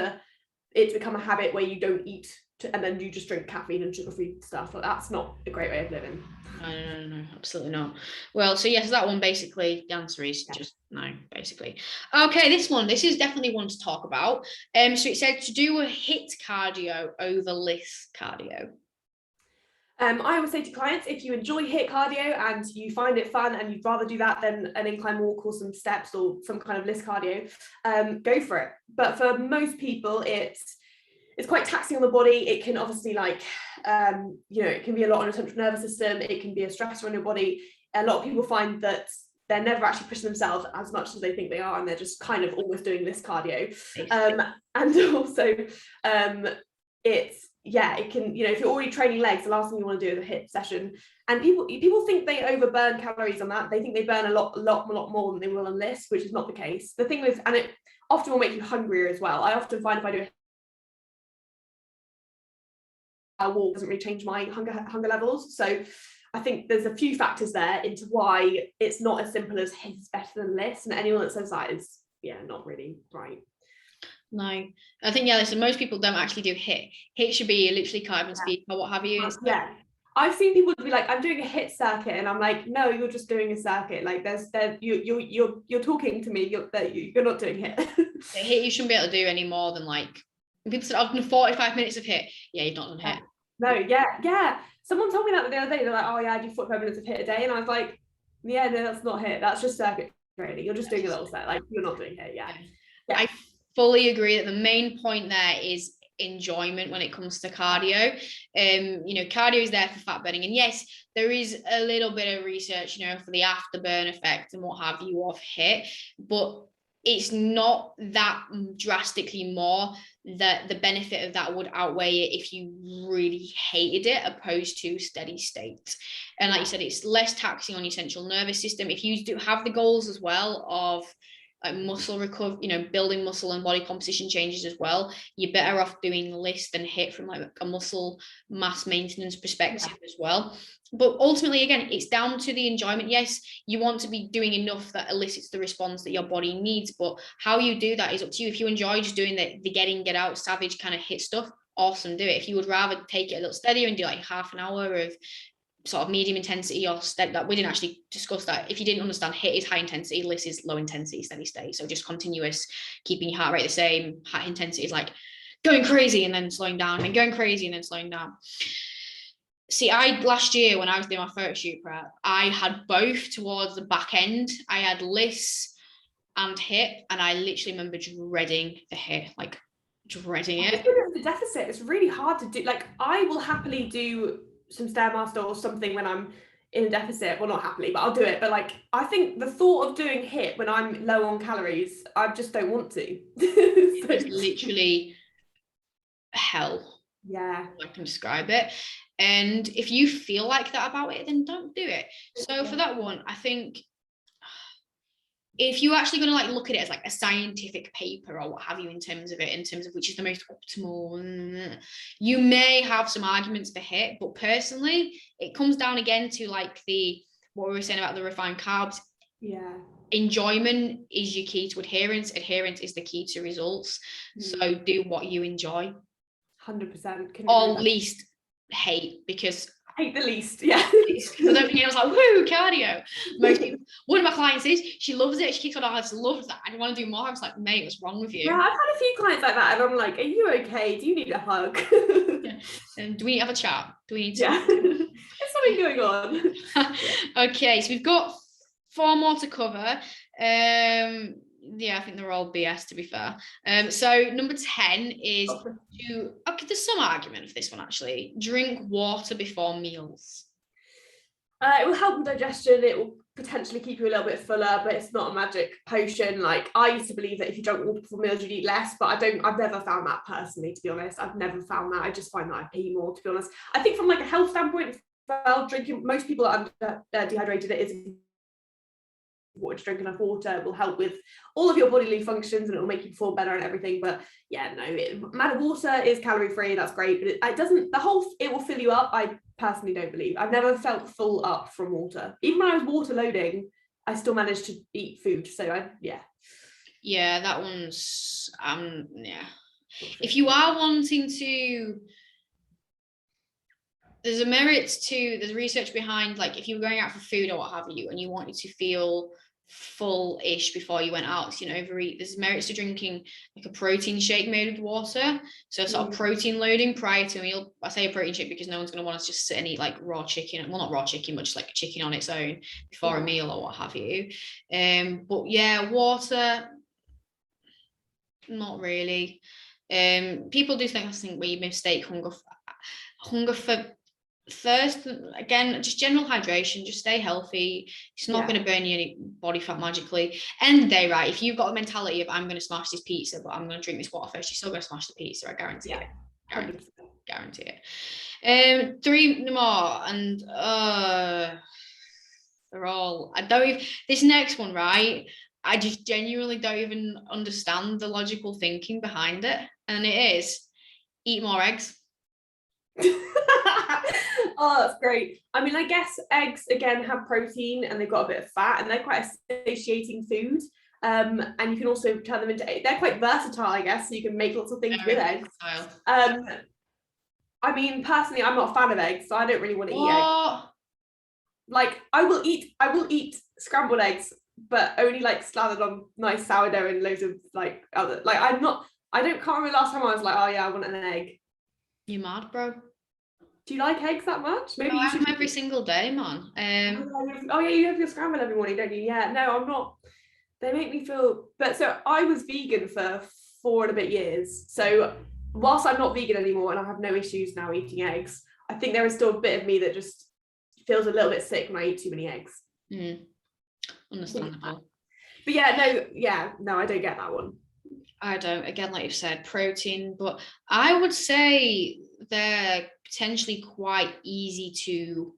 it to become a habit where you don't eat and then you just drink caffeine and sugar-free stuff. Like, that's not a great way of living. No, absolutely not. Well, so yes, that one basically, the answer is just no, basically. Okay, this is definitely one to talk about. So it said to do a HIIT cardio over LISS cardio. I always say to clients, if you enjoy HIIT cardio and you find it fun and you'd rather do that than an incline walk or some steps or some kind of LISS cardio, go for it. But for most people, it's quite taxing on the body. It can obviously, like, it can be a lot on your central nervous system. It can be a stressor on your body. A lot of people find that they're never actually pushing themselves as much as they think they are, and they're just kind of almost doing this cardio. And also, it can, if you're already training legs, the last thing you want to do is a HIIT session. And people think they overburn calories on that. They think they burn a lot more than they will on LISS, which is not the case. The thing is, and it often will make you hungrier as well. I often find if I do a walk, doesn't really change my hunger levels. So I think there's a few factors there into why it's not as simple as HIIT is better than LISS, and anyone that says that is not really right. No, I think listen, most people don't actually do HIIT. HIIT should be literally carbon speed or what have you. I've seen people be like, I'm doing a HIIT circuit, and I'm like, no, you're just doing a circuit. Like, you're talking to me, you're not doing HIIT. HIIT you shouldn't be able to do any more than, like, people said I've done 45 minutes of HIIT. Yeah, you've not done HIIT. No, yeah. Someone told me that the other day. They're like, oh yeah, I do 45 minutes of HIIT a day, and I was like, yeah, no, that's not HIIT. That's just circuit training. You're just doing a little set. Like, you're not doing HIIT. Yeah. I fully agree that the main point there is enjoyment when it comes to cardio. Cardio is there for fat burning, and yes, there is a little bit of research, for the afterburn effect and what have you of HIIT, but it's not that drastically more that the benefit of that would outweigh it if you really hated it, opposed to steady state. And like you said, it's less taxing on your central nervous system. If you do have the goals as well of muscle recovery, building muscle and body composition changes as well, you're better off doing LISS than HIIT from like a muscle mass maintenance perspective as well. But ultimately, again, it's down to the enjoyment. Yes, you want to be doing enough that elicits the response that your body needs, but how you do that is up to you. If you enjoy just doing the get in, get out, savage kind of HIIT stuff, awesome, do it. If you would rather take it a little steadier and do like half an hour of sort of medium intensity or step, that we didn't actually discuss that. If you didn't understand, HIIT is high intensity, LISS is low intensity, steady state. So just continuous, keeping your heart rate the same. High intensity is like going crazy and then slowing down, and going crazy and then slowing down. See, last year when I was doing my photo shoot prep, I had both towards the back end. I had LISS and HIIT, and I literally remember dreading the HIIT, like dreading it. It's a deficit. It's really hard to do. Like, I will happily do some Stairmaster or something when I'm in a deficit. Well, not happily, but I'll do it. But like, I think the thought of doing HIIT when I'm low on calories, I just don't want to. It's literally hell. Yeah, I can describe it. And if you feel like that about it, then don't do it. So for that one, I think if you're actually going to like look at it as like a scientific paper or what have you, in terms of which is the most optimal, you may have some arguments for HIIT, but personally, it comes down again to like what we were saying about the refined carbs. Yeah. Enjoyment is your key to adherence. Adherence is the key to results. So do what you enjoy. 100%. Or least hate, because hate the least, yeah. I don't think I was like, woo, cardio. Most people, one of my clients is, she loves it. She keeps on, I just love that. I want to do more. I was like, mate, what's wrong with you? Yeah, I've had a few clients like that, and I'm like, are you okay? Do you need a hug? Yeah. And do we need to have a chat? Do we need to? Yeah. There's something going on. Okay, so we've got 4 more to cover. Yeah, I think they're all BS, to be fair. So number 10 is there's some argument for this one actually. Drink water before meals. It will help with digestion. It will potentially keep you a little bit fuller, but it's not a magic potion. Like, I used to believe that if you drank water before meals, you'd eat less, but I've never found that personally, to be honest. I've never found that. I just find that I pee more, to be honest. I think from like a health standpoint, well, drinking, most people are dehydrated. It is water, to drink enough water will help with all of your bodily functions, and it will make you perform better and everything. But yeah, no, water is calorie free, that's great, but it doesn't, it will fill you up. I personally don't believe. I've never felt full up from water. Even when I was water loading, I still managed to eat food. So yeah, that one's if you are wanting to, there's research behind, like, if you were going out for food or what have you, and you wanted to feel full-ish before you went out, so overeat, there's merits to drinking like a protein shake made with water, so sort of protein loading prior to a meal. I say a protein shake because no one's going to want to just sit and eat like raw chicken, well, not raw chicken, but just like chicken on its own before a meal or what have you. But yeah, water, not really. People do think we mistake hunger for thirst. Again, just general hydration, just stay healthy. It's not going to burn you any body fat magically. End of the day, right, if you've got a mentality of I'm going to smash this pizza but I'm going to drink this water first, you're still going to smash the pizza. I guarantee it. Guarantee it. 3 more, and they're all, I don't even, this next one, right, I just genuinely don't even understand the logical thinking behind it, and it is eat more eggs. Oh, that's great. I mean, I guess eggs again have protein and they've got a bit of fat, and they're quite a satiating food. And you can also turn them into, they're quite versatile, I guess, so you can make lots of things with eggs. I mean, personally, I'm not a fan of eggs, so I don't really want to eat eggs. Like, I will eat scrambled eggs, but only like slathered on nice sourdough and loads of like other, like, can't remember the last time I was like, oh yeah, I want an egg. You mad, bro? Do you like eggs that much? Maybe you should. Every single day, man. Oh yeah, you have your scramble every morning, don't you? Yeah, no, I'm not. They make me feel. But so I was vegan for 4 and a bit years. So whilst I'm not vegan anymore and I have no issues now eating eggs, I think there is still a bit of me that just feels a little bit sick when I eat too many eggs. Understandable. But yeah, no, I don't get that one. I don't. Again, like you've said, protein, but I would say they're potentially quite easy to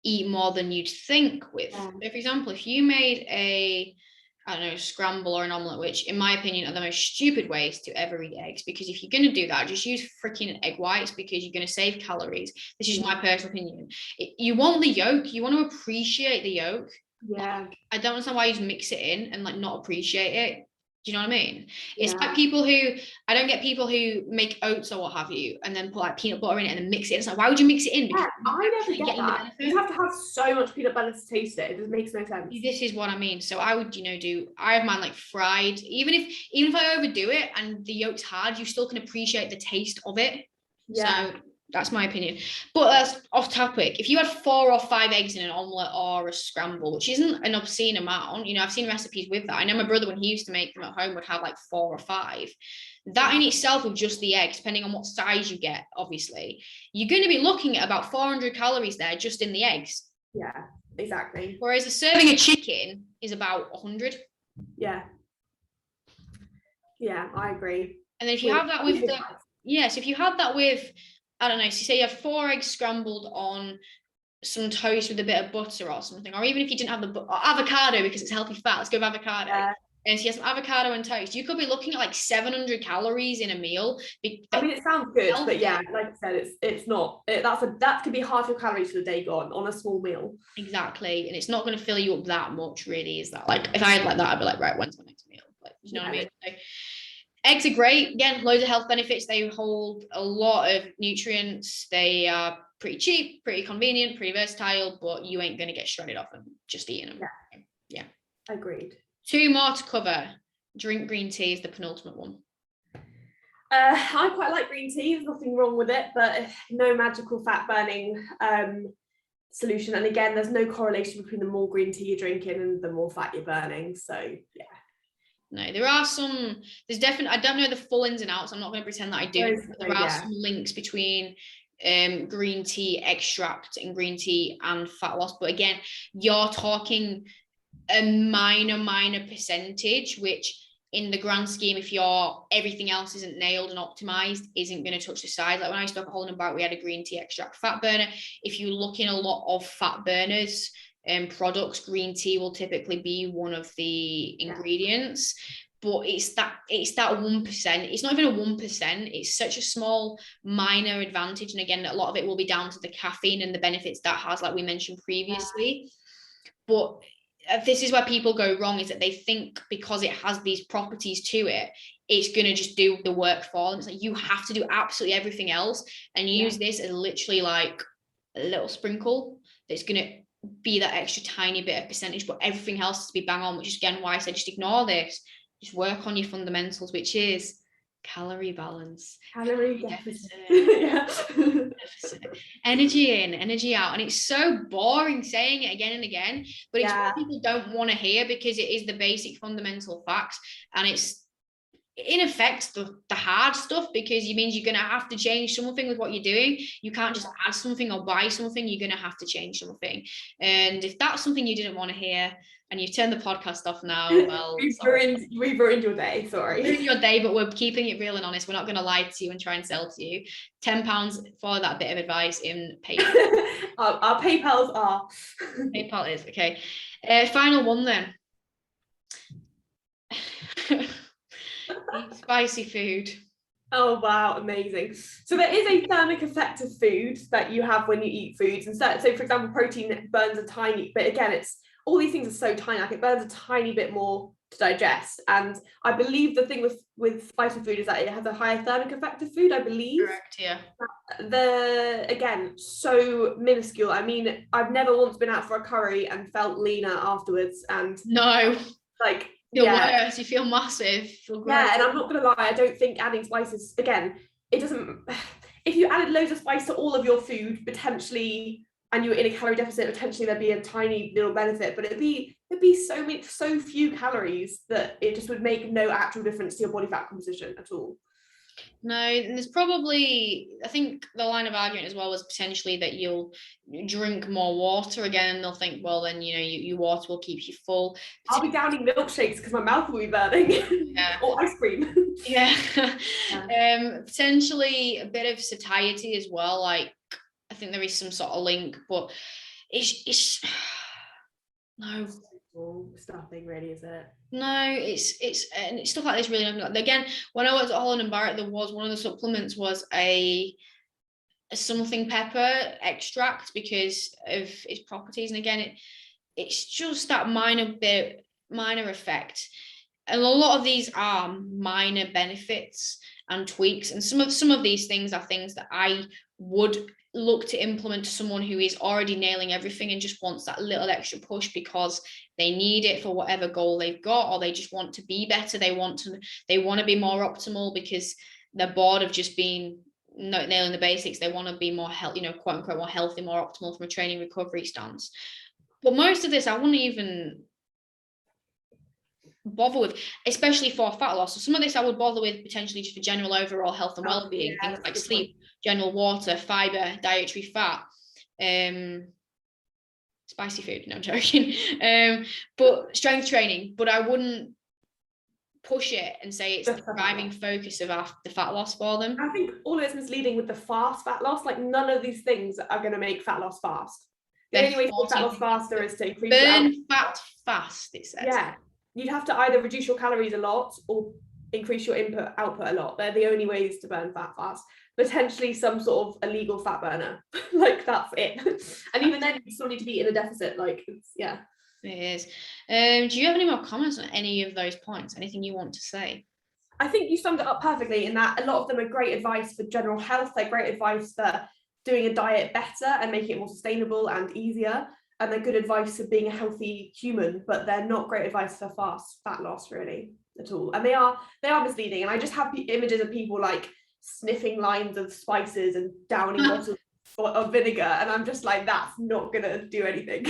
eat more than you'd think with. So for example, if you made a scramble or an omelette, which in my opinion are the most stupid ways to ever eat eggs, because if you're going to do that, just use freaking egg whites, because you're going to save calories. This is my personal opinion. You want the yolk, you want to appreciate the yolk. I don't understand why you just mix it in and like not appreciate it. Do you know what I mean? It's like I don't get people who make oats or what have you and then put like peanut butter in it and then mix it. It's like, why would you mix it in? Because I never get that. You have to have so much peanut butter to taste it. It just makes no sense. This is what I mean. So I would, I have mine like fried. Even if I overdo it and the yolk's hard, you still can appreciate the taste of it. So that's my opinion. But that's off topic. If you had 4 or 5 eggs in an omelette or a scramble, which isn't an obscene amount, I've seen recipes with that. I know my brother, when he used to make them at home, would have like 4 or 5. That in itself, with just the eggs, depending on what size you get, obviously, you're going to be looking at about 400 calories there just in the eggs. Yeah, exactly. Whereas a serving of chicken is about 100. Yeah, I agree. And then if you have that with if you had that with, I don't know, so say you had 4 eggs scrambled on some toast with a bit of butter or something, or even if you didn't have the avocado, because it's healthy fat, let's go with avocado. And so you have some avocado and toast, you could be looking at like 700 calories in a meal. I mean, it sounds good, but yeah, like I said, it's not. That could be half your calories for the day gone on a small meal. Exactly, and it's not going to fill you up that much, really. Is that, like, if I had like that, I'd be like, right, when's my next meal? Like, you know what I mean? Eggs are great. Again, loads of health benefits. They hold a lot of nutrients. They are pretty cheap, pretty convenient, pretty versatile, but you ain't going to get shredded off them just eating them. Yeah. Agreed. 2 more to cover. Drink green tea is the penultimate one. I quite like green tea. There's nothing wrong with it, but no magical fat burning solution. And again, there's no correlation between the more green tea you're drinking and the more fat you're burning. So yeah. No, there are some, there's definitely, I don't know the full ins and outs. I'm not going to pretend that I do. There are some links between green tea extract and green tea and fat loss. But again, you're talking a minor percentage, which in the grand scheme, if everything else isn't nailed and optimized, isn't going to touch the side. Like when I used to Holland and Barrett, we had a green tea extract fat burner. If you look in a lot of fat burners products, green tea will typically be one of the ingredients. But it's that 1%. It's not even a 1%. It's such a small minor advantage. And again, a lot of it will be down to the caffeine and the benefits that has, like we mentioned previously. But this is where people go wrong, is that they think because it has these properties to it, it's going to just do the work for them. It's like you have to do absolutely everything else and use this as literally like a little sprinkle that's going to be that extra tiny bit of percentage, but everything else has to be bang on, which is again why I said just ignore this. Just work on your fundamentals, which is calorie balance, calorie deficit. Energy in, energy out. And it's so boring saying it again and again, but it's what people don't want to hear because it is the basic fundamental facts, and it's in effect the hard stuff, because it means you're going to have to change something with what you're doing. You can't just add something or buy something. You're going to have to change something. And if that's something you didn't want to hear and you've turned the podcast off now, well, we've ruined your day. Sorry, ruined your day, but we're keeping it real and honest. We're not going to lie to you and try and sell to you. £10 for that bit of advice in PayPal. Our PayPals are. PayPal is okay. Final one then. Eat spicy food. Oh wow, amazing. So there is a thermic effect of food that you have when you eat foods. And so for example, protein burns a tiny, but again, it's all these things are so tiny, like it burns a tiny bit more to digest. And I believe the thing with spicy food is that it has a higher thermic effect of food, I believe. Correct, yeah. Again, so minuscule. I mean, I've never once been out for a curry and felt leaner afterwards. And no, like feel worse, you feel massive, feel great. And I'm not gonna lie, I don't think adding spices, again, it doesn't, if you added loads of spice to all of your food potentially and you were in a calorie deficit, potentially there'd be a tiny little benefit, but it'd be so few calories that it just would make no actual difference to your body fat composition at all. No, and there's probably, I think the line of argument as well was potentially that you'll drink more water again, and they'll think, well, then, you know, your water will keep you full. I'll be downing milkshakes because my mouth will be burning. Or ice cream. Potentially a bit of satiety as well. Like, I think there is some sort of link, but it's no. Nothing really, is it? No, it's and it's stuff like this really. Again, when I worked at Holland and Barrett, there was one of the supplements was a something pepper extract because of its properties, and again, it's just that minor effect, and a lot of these are minor benefits and tweaks, and some of these things are things that I would look to implement to someone who is already nailing everything and just wants that little extra push because they need it for whatever goal they've got, or they just want to be better. They want to be more optimal because they're bored of just being not nailing the basics. They want to be more healthy, quote unquote, more healthy, more optimal from a training recovery stance. But most of this I wouldn't even bother with, especially for fat loss. So some of this I would bother with potentially just for general overall health and well-being, things like sleep, general water, fiber, dietary fat, spicy food, no, I'm joking, but strength training. But I wouldn't push it and say it's the driving focus of the fat loss for them. I think all of it's misleading with the fast fat loss. Like, none of these things are going to make fat loss fast. The only way to make fat loss faster is to increase burn fat fast, it says. Yeah, you'd have to either reduce your calories a lot or increase your output a lot. They're the only ways to burn fat fast. Potentially some sort of illegal fat burner. Like, that's it. And even then, you still need to be in a deficit. Like, it is. Do you have any more comments on any of those points? Anything you want to say? I think you summed it up perfectly in that a lot of them are great advice for general health. They're great advice for doing a diet better and making it more sustainable and easier. And they're good advice for being a healthy human, but they're not great advice for fast fat loss really at all. And they are misleading. And I just have images of people like sniffing lines of spices and downing bottles of vinegar. And I'm just like, that's not gonna do anything.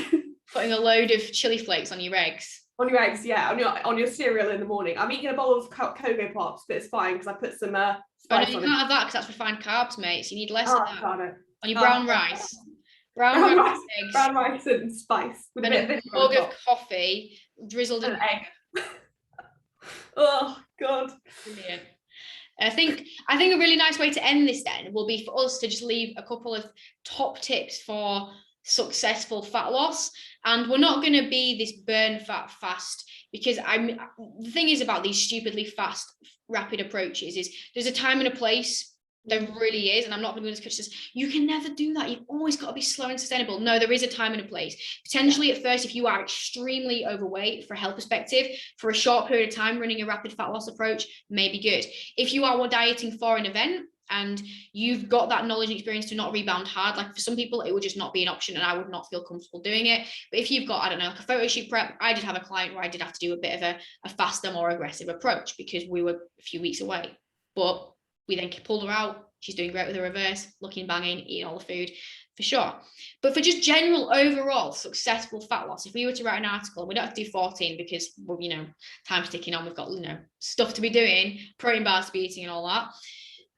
Putting a load of chili flakes on your eggs. On your eggs, yeah, on your cereal in the morning. I'm eating a bowl of Cocoa Pops, but it's fine because I put some spice no, on you it. can't have that because that's refined carbs, mate. So you need less of that. On your brown rice. Brown rice, eggs. Brown rice and spice. With and a bit a mug of coffee drizzled in egg. Oh, God. Brilliant. I think a really nice way to end this then will be for us to just leave a couple of top tips for successful fat loss. And we're not going to be this burn fat fast, because the thing is about these stupidly fast, rapid approaches is there's a time and a place. There really is, and I'm not going to discuss this. You can never do that. You've always got to be slow and sustainable. No, there is a time and a place. Potentially at first, if you are extremely overweight for a health perspective, for a short period of time, running a rapid fat loss approach may be good. If you are dieting for an event and you've got that knowledge and experience to not rebound hard, like for some people, it would just not be an option and I would not feel comfortable doing it. But if you've got, I don't know, like a photo shoot prep, I did have a client where I did have to do a bit of a faster, more aggressive approach because we were a few weeks away. But we then pulled her out. She's doing great with the reverse, looking banging, eating all the food, for sure. But for just general overall successful fat loss, if we were to write an article, we don't have to do 14 because, well, time's ticking on. We've got, stuff to be doing, protein bars to be eating and all that.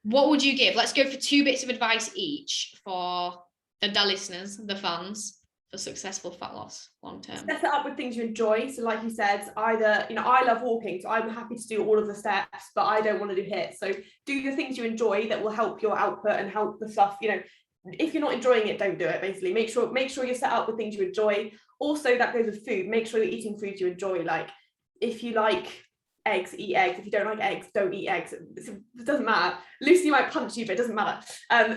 What would you give? Let's go for 2 bits of advice each for the listeners, the fans, for successful fat loss long term. Set it up with things you enjoy. So like you said, either, I love walking, so I'm happy to do all of the steps, but I don't want to do HIIT. So do the things you enjoy that will help your output and help the stuff, if you're not enjoying it, don't do it, basically. Make sure you're set up with things you enjoy. Also, that goes with food. Make sure you're eating foods you enjoy. Like if you like eggs, eat eggs. If you don't like eggs, don't eat eggs. It doesn't matter. Lucy might punch you, but it doesn't matter.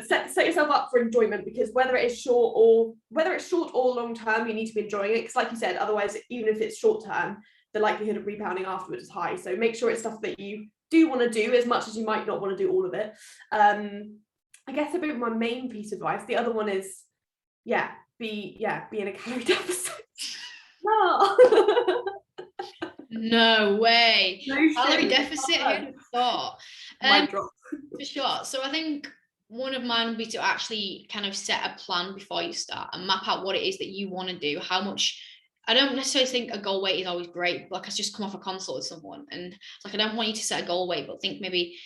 Set yourself up for enjoyment, because whether it's short or long term, you need to be enjoying it. Because like you said, otherwise, even if it's short term, the likelihood of rebounding afterwards is high. So make sure it's stuff that you do want to do, as much as you might not want to do all of it. I guess a bit of my main piece of advice. The other one is, be in a calorie deficit. No. No way. No Calorie deficit, who'd thought? For sure. So I think one of mine would be to actually kind of set a plan before you start and map out what it is that you want to do. How much, I don't necessarily think a goal weight is always great. Like, I just come off a consult with someone and it's like, I don't want you to set a goal weight, but think maybe,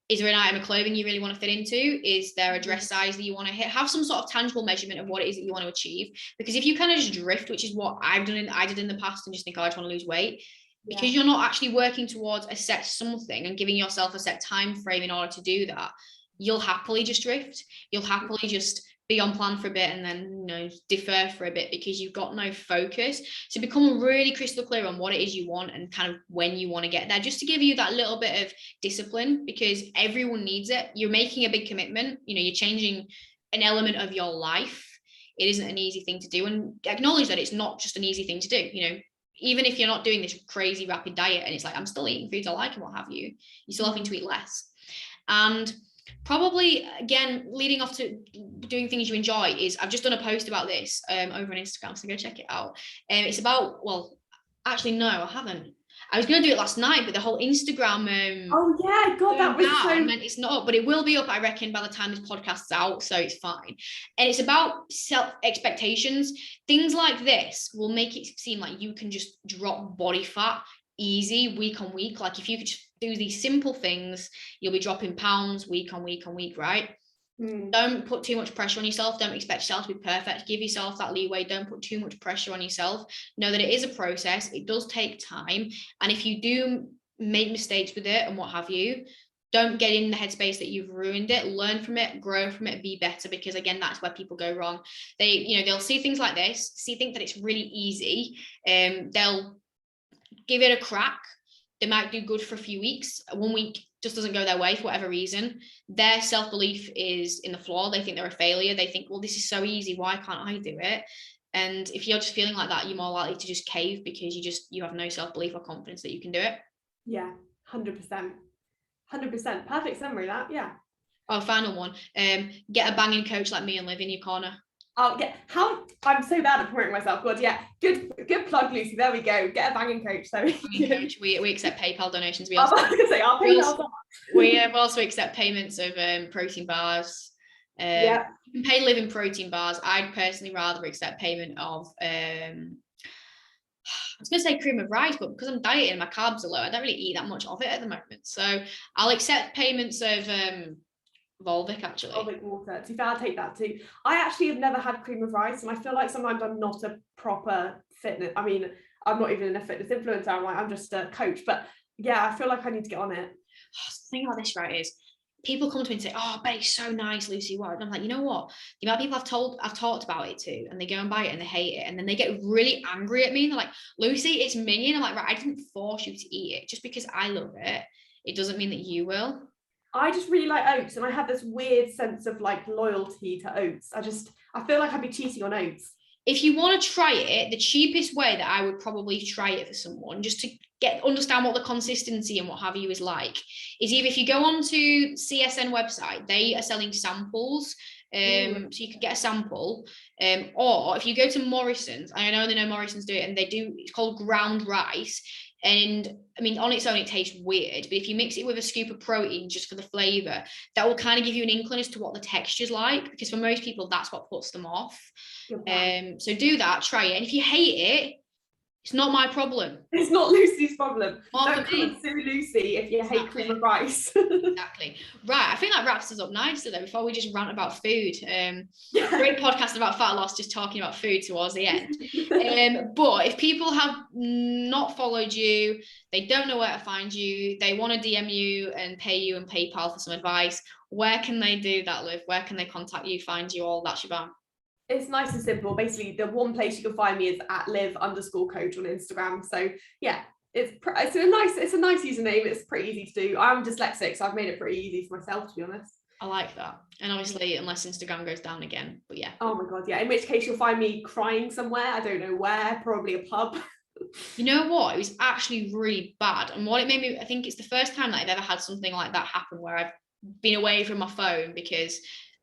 is there an item of clothing you really want to fit into? Is there a dress size that you want to hit? Have some sort of tangible measurement of what it is that you want to achieve. Because if you kind of just drift, which is what I did in the past, and just think, oh, I just want to lose weight, because you're not actually working towards a set something and giving yourself a set time frame in order to do that, you'll happily just drift. You'll happily just be on plan for a bit and then defer for a bit, because you've got no focus. So become really crystal clear on what it is you want and kind of when you want to get there, just to give you that little bit of discipline, because everyone needs it. You're making a big commitment, you're changing an element of your life. It isn't an easy thing to do, and acknowledge that it's not just an easy thing to do. Even if you're not doing this crazy rapid diet and it's like, I'm still eating foods I like and what have you, you're still having to eat less. And probably, again, leading off to doing things you enjoy is, I've just done a post about this over on Instagram, so go check it out. It's about, well, actually, no, I haven't. I was going to do it last night, but the whole Instagram oh yeah, God, that was so... meant it's not up, but it will be up, I reckon, by the time this podcast's out, so it's fine. And it's about self expectations. Things like this will make it seem like you can just drop body fat easy week on week. Like, if you could just do these simple things, you'll be dropping pounds week on week on week, right? Don't put too much pressure on yourself. Don't expect yourself to be perfect. Give yourself that leeway. Don't put too much pressure on yourself. Know that it is a process. It does take time. And if you do make mistakes with it and what have you, don't get in the headspace that you've ruined it. Learn from it, grow from it, be better, because again, that's where people go wrong. They'll see things like this, think that it's really easy. They'll give it a crack. They might do good for a few weeks. 1 week just doesn't go their way for whatever reason. Their self-belief is in the floor. They think they're a failure. They think, well, this is so easy. Why can't I do it? And if you're just feeling like that, you're more likely to just cave, because you have no self-belief or confidence that you can do it. Yeah, 100%. 100%. Perfect summary, that. Yeah. Oh, final one. Get a banging coach like me and Liv in your corner. Oh yeah, I'm so bad at promoting myself. God, yeah, good plug, Lucy. There we go. Get a banging coach. So coach. We accept PayPal donations. We I was also, going to say our PayPal. we also accept payments of protein bars. Yeah, you can pay Liv in protein bars. I'd personally rather accept payment of I was going to say cream of rice, but because I'm dieting and my carbs are low, I don't really eat that much of it at the moment. So I'll accept payments of Volvic, actually. Volvic water. To be fair, I'll take that too. I actually have never had cream of rice, and I feel like sometimes I'm not a proper fitness. I mean, I'm not even a fitness influencer. I'm just a coach. But yeah, I feel like I need to get on it. The thing about this, right, is people come to me and say, "Oh, but it's so nice, Lucy." What? And I'm like, you know what? The amount of people I've talked about it to, and they go and buy it and they hate it, and then they get really angry at me. And they're like, "Lucy, it's me." And I'm like, "Right, I didn't force you to eat it. Just because I love it, it doesn't mean that you will." I just really like oats, and I have this weird sense of like loyalty to oats. I feel like I'd be cheating on oats. If you want to try it, the cheapest way that I would probably try it for someone, just to understand what the consistency and what have you is like, is either if you go on to CSN website, they are selling samples. So you could get a sample, or if you go to Morrison's, I know they know Morrison's do it, and it's called ground rice. And I mean, on its own, it tastes weird, but if you mix it with a scoop of protein just for the flavor, that will kind of give you an inkling as to what the texture's like, because for most people, that's what puts them off. So do that, try it. And if you hate it, it's not my problem. It's not Lucy's problem. Not Don't come and sue Lucy if you hate cream of rice. Exactly. Right. I think that wraps us up nicely though, before we just rant about food. Great podcast about fat loss, just talking about food towards the end. But if people have not followed you, they don't know where to find you, they want to DM you and pay you and PayPal for some advice, where can they do that, Liv? Where can they contact you, find you, all that shebang? It's nice and simple. Basically, the one place you can find me is at liv_coach on Instagram. So yeah, it's a nice username. It's pretty easy to do. I'm dyslexic, so I've made it pretty easy for myself, to be honest. I like that. And obviously, unless Instagram goes down again, but yeah. Oh my God, yeah. In which case you'll find me crying somewhere. I don't know where, probably a pub. You know what? It was actually really bad. And what it made me, I think it's the first time that I've ever had something like that happen, where I've been away from my phone, because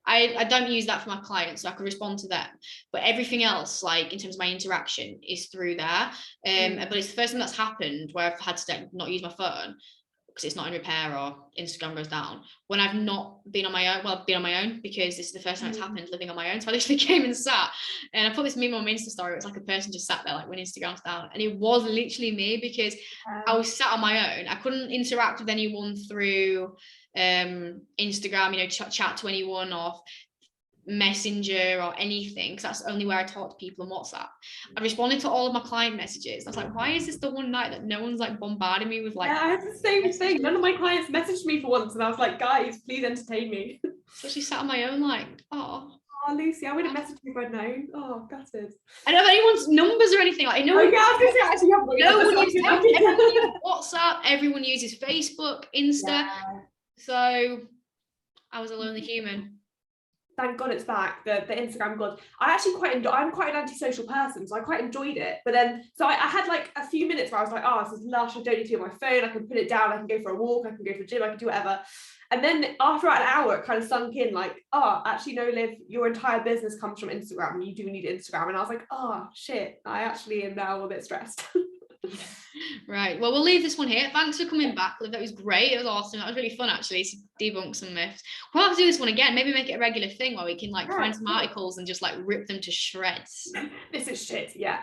I don't use that for my clients, so I can respond to them. But everything else, like in terms of my interaction, is through there. But it's the first time that's happened where I've had to not use my phone because it's not in repair or Instagram goes down, when I've not been on my own. Well, been on my own, because this is the first time it's happened living on my own. So I literally came and sat, and I put this meme on my Insta story. It was like a person just sat there like when Instagram's down, and it was literally me, because I was sat on my own. I couldn't interact with anyone through Instagram, chat to anyone or Messenger or anything, because that's only where I talk to people on WhatsApp. I responded to all of my client messages. I was like, why is this the one night that no one's like bombarding me with like... Yeah, I had the same thing. None of my clients messaged me for once, and I was like, guys, please entertain me. So she sat on my own like, oh, Lucy, I would have messaged you if I'd known. Oh, gutted. I don't have anyone's numbers or anything. Like, no one uses WhatsApp, everyone uses Facebook, Insta. Yeah. So I was a lonely human. Thank God it's back, the Instagram God. I actually I'm quite an antisocial person, so I quite enjoyed it. But then, so I had like a few minutes where I was like, oh, this is lush, I don't need to be on my phone, I can put it down, I can go for a walk, I can go for a gym, I can do whatever. And then after about an hour, it kind of sunk in like, oh, actually no, Liv, your entire business comes from Instagram, you do need Instagram. And I was like, oh shit, I actually am now a bit stressed. Right, well, we'll leave this one here. Thanks for coming back, Liv. That was great. It was awesome. That was really fun, actually, to debunk some myths. We'll have to do this one again, maybe make it a regular thing where we can like find some articles and just like rip them to shreds. This is shit. Yeah,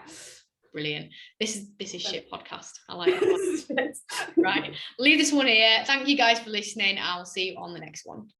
brilliant. This is shit podcast. I like that one. Right, leave this one here. Thank you guys for listening. I'll see you on the next one.